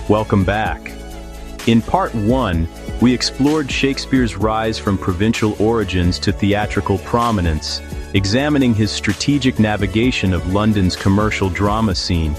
Welcome back. In Part 1, we explored Shakespeare's rise from provincial origins to theatrical prominence, examining his strategic navigation of London's commercial drama scene,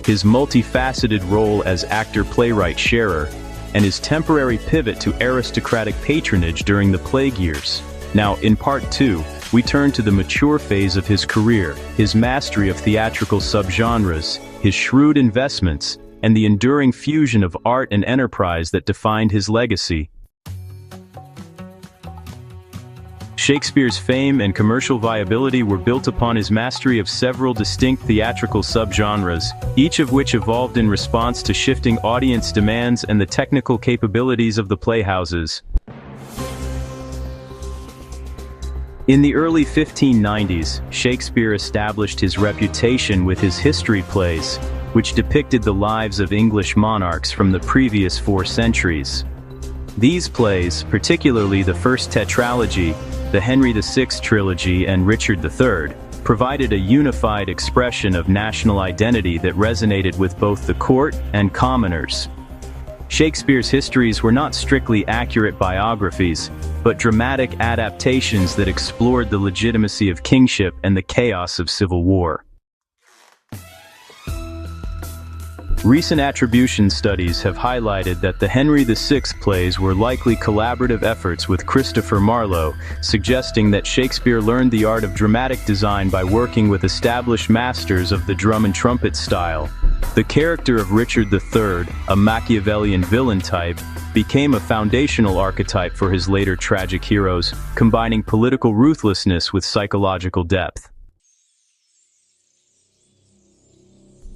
his multifaceted role as actor-playwright sharer, and his temporary pivot to aristocratic patronage during the plague years. Now, in Part 2, we turn to the mature phase of his career, his mastery of theatrical subgenres, his shrewd investments, and the enduring fusion of art and enterprise that defined his legacy. Shakespeare's fame and commercial viability were built upon his mastery of several distinct theatrical subgenres, each of which evolved in response to shifting audience demands and the technical capabilities of the playhouses. In the early 1590s, Shakespeare established his reputation with his history plays, which depicted the lives of English monarchs from the previous 4 centuries. These plays, particularly the first tetralogy, the Henry VI trilogy and Richard III, provided a unified expression of national identity that resonated with both the court and commoners. Shakespeare's histories were not strictly accurate biographies, but dramatic adaptations that explored the legitimacy of kingship and the chaos of civil war. Recent attribution studies have highlighted that the Henry VI plays were likely collaborative efforts with Christopher Marlowe, suggesting that Shakespeare learned the art of dramatic design by working with established masters of the drum and trumpet style. The character of Richard III, a Machiavellian villain type, became a foundational archetype for his later tragic heroes, combining political ruthlessness with psychological depth.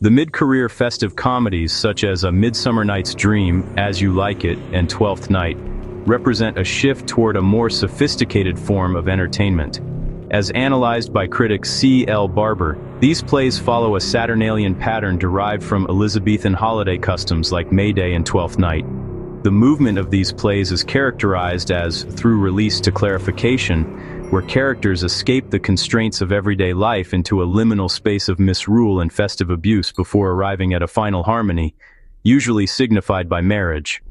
The mid-career festive comedies such as A Midsummer Night's Dream, As You Like It, and Twelfth Night represent a shift toward a more sophisticated form of entertainment. As analyzed by critic C. L. Barber, these plays follow a Saturnalian pattern derived from Elizabethan holiday customs like May Day and Twelfth Night. The movement of these plays is characterized as through release to clarification, where characters escape the constraints of everyday life into a liminal space of misrule and festive abuse before arriving at a final harmony, usually signified by marriage.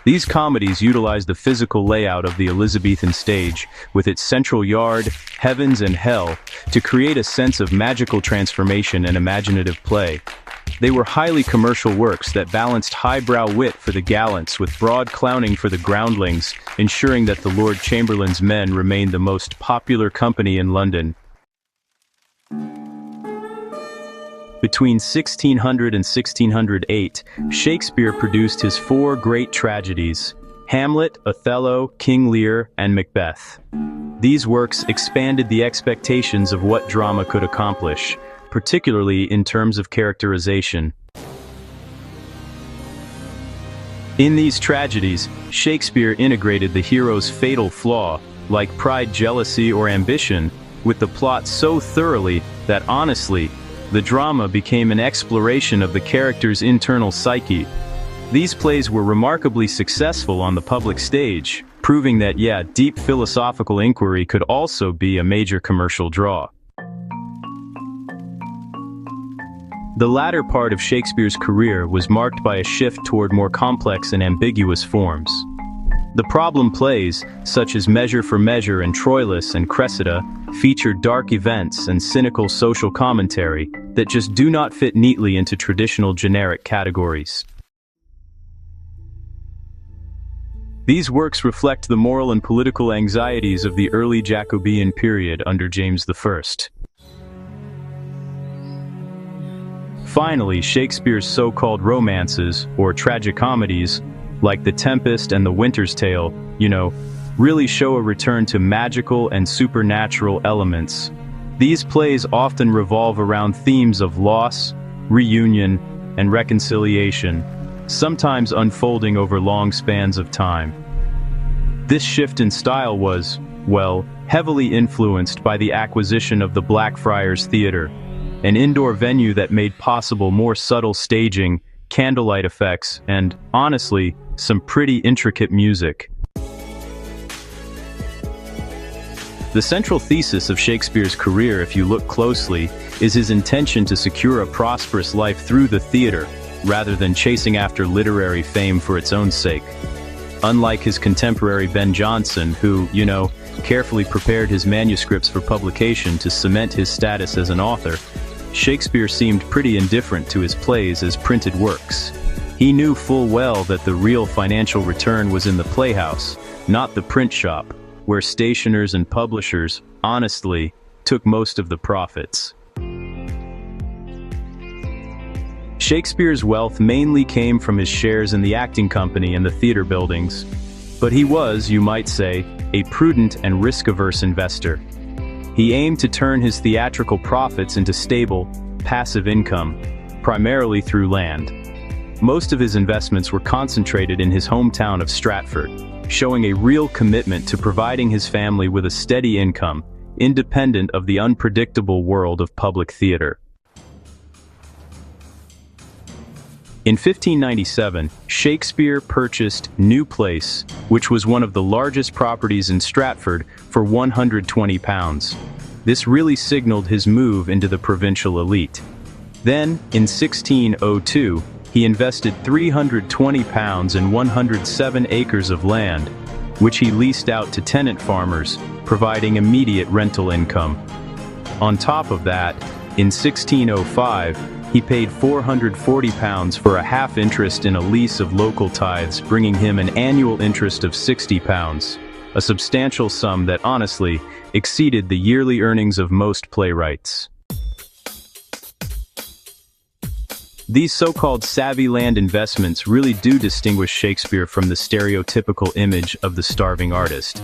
These comedies utilize the physical layout of the Elizabethan stage, with its central yard, heavens and hell, to create a sense of magical transformation and imaginative play. They were highly commercial works that balanced highbrow wit for the gallants with broad clowning for the groundlings, ensuring that the Lord Chamberlain's men remained the most popular company in London. Between 1600 and 1608, Shakespeare produced his 4 great tragedies: Hamlet, Othello, King Lear, and Macbeth. These works expanded the expectations of what drama could accomplish, particularly in terms of characterization. In these tragedies, Shakespeare integrated the hero's fatal flaw, like pride, jealousy, or ambition, with the plot so thoroughly that honestly, the drama became an exploration of the character's internal psyche. These plays were remarkably successful on the public stage, proving that, deep philosophical inquiry could also be a major commercial draw. The latter part of Shakespeare's career was marked by a shift toward more complex and ambiguous forms. The problem plays, such as Measure for Measure and Troilus and Cressida, feature dark events and cynical social commentary that just do not fit neatly into traditional generic categories. These works reflect the moral and political anxieties of the early Jacobean period under James I. Finally, Shakespeare's so-called romances, or tragicomedies, like The Tempest and The Winter's Tale, really show a return to magical and supernatural elements. These plays often revolve around themes of loss, reunion, and reconciliation, sometimes unfolding over long spans of time. This shift in style was, heavily influenced by the acquisition of the Blackfriars Theatre, an indoor venue that made possible more subtle staging, candlelight effects, and, honestly, some pretty intricate music. The central thesis of Shakespeare's career, if you look closely, is his intention to secure a prosperous life through the theater, rather than chasing after literary fame for its own sake. Unlike his contemporary Ben Jonson, who, carefully prepared his manuscripts for publication to cement his status as an author, Shakespeare seemed pretty indifferent to his plays as printed works. He knew full well that the real financial return was in the playhouse, not the print shop, where stationers and publishers, honestly, took most of the profits. Shakespeare's wealth mainly came from his shares in the acting company and the theater buildings, but he was, you might say, a prudent and risk-averse investor. He aimed to turn his theatrical profits into stable, passive income, primarily through land. Most of his investments were concentrated in his hometown of Stratford, showing a real commitment to providing his family with a steady income, independent of the unpredictable world of public theater. In 1597, Shakespeare purchased New Place, which was one of the largest properties in Stratford, for £120. This really signaled his move into the provincial elite. Then, in 1602, he invested £320 in 107 acres of land, which he leased out to tenant farmers, providing immediate rental income. On top of that, in 1605, he paid £440 for a half interest in a lease of local tithes, bringing him an annual interest of £60, a substantial sum that honestly exceeded the yearly earnings of most playwrights. These so-called savvy land investments really do distinguish Shakespeare from the stereotypical image of the starving artist.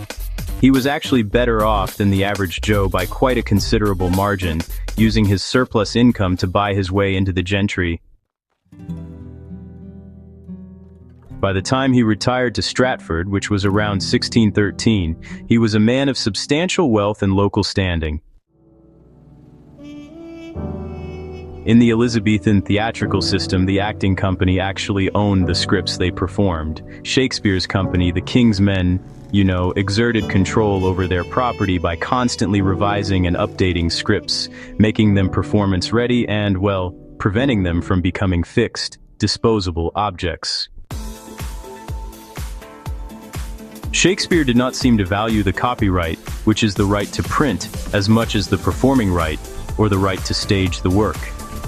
He was actually better off than the average Joe by quite a considerable margin, using his surplus income to buy his way into the gentry. By the time he retired to Stratford, which was around 1613, he was a man of substantial wealth and local standing. In the Elizabethan theatrical system, the acting company actually owned the scripts they performed. Shakespeare's company, the King's Men, exerted control over their property by constantly revising and updating scripts, making them performance-ready and, preventing them from becoming fixed, disposable objects. Shakespeare did not seem to value the copyright, which is the right to print, as much as the performing right, or the right to stage the work.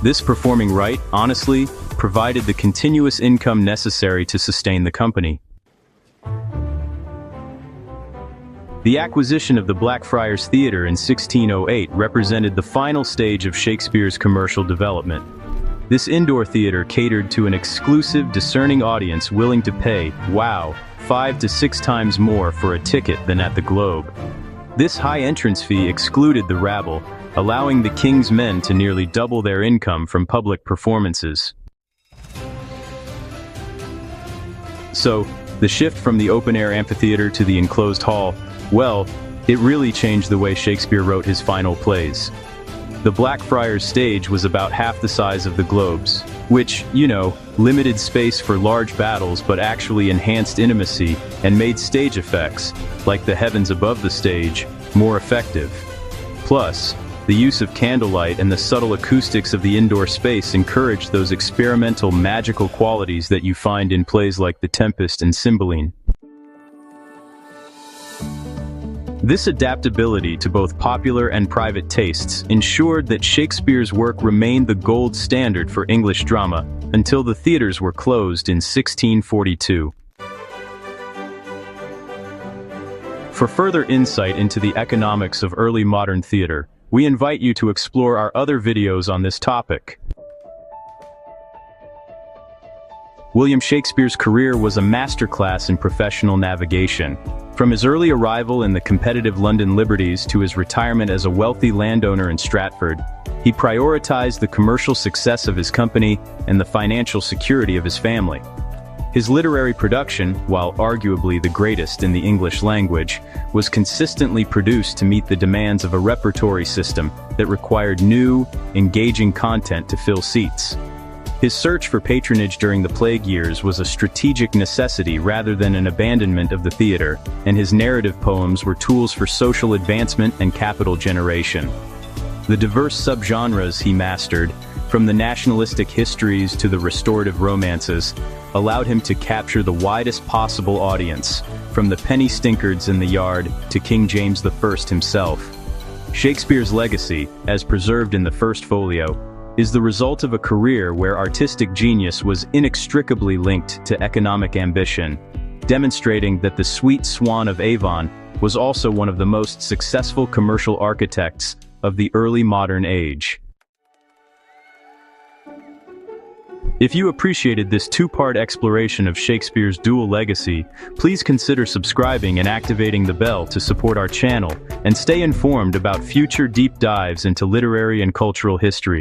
This performing right, honestly, provided the continuous income necessary to sustain the company. The acquisition of the Blackfriars Theatre in 1608 represented the final stage of Shakespeare's commercial development. This indoor theater catered to an exclusive, discerning audience willing to pay, 5 to 6 times more for a ticket than at the Globe. This high entrance fee excluded the rabble, allowing the King's Men to nearly double their income from public performances. So, the shift from the open-air amphitheater to the enclosed hall, it really changed the way Shakespeare wrote his final plays. The Blackfriars stage was about half the size of the Globe's, which, limited space for large battles but actually enhanced intimacy and made stage effects, like the heavens above the stage, more effective. Plus, the use of candlelight and the subtle acoustics of the indoor space encouraged those experimental magical qualities that you find in plays like The Tempest and Cymbeline. This adaptability to both popular and private tastes ensured that Shakespeare's work remained the gold standard for English drama until the theaters were closed in 1642. For further insight into the economics of early modern theater, we invite you to explore our other videos on this topic. William Shakespeare's career was a masterclass in professional navigation. From his early arrival in the competitive London Liberties to his retirement as a wealthy landowner in Stratford, he prioritized the commercial success of his company and the financial security of his family. His literary production, while arguably the greatest in the English language, was consistently produced to meet the demands of a repertory system that required new, engaging content to fill seats. His search for patronage during the plague years was a strategic necessity rather than an abandonment of the theater, and his narrative poems were tools for social advancement and capital generation. The diverse subgenres he mastered, from the nationalistic histories to the restorative romances, allowed him to capture the widest possible audience, from the penny stinkards in the yard to King James I himself. Shakespeare's legacy, as preserved in the First Folio, is the result of a career where artistic genius was inextricably linked to economic ambition, demonstrating that the sweet swan of Avon was also one of the most successful commercial architects of the early modern age. If you appreciated this two-part exploration of Shakespeare's dual legacy, please consider subscribing and activating the bell to support our channel and stay informed about future deep dives into literary and cultural history.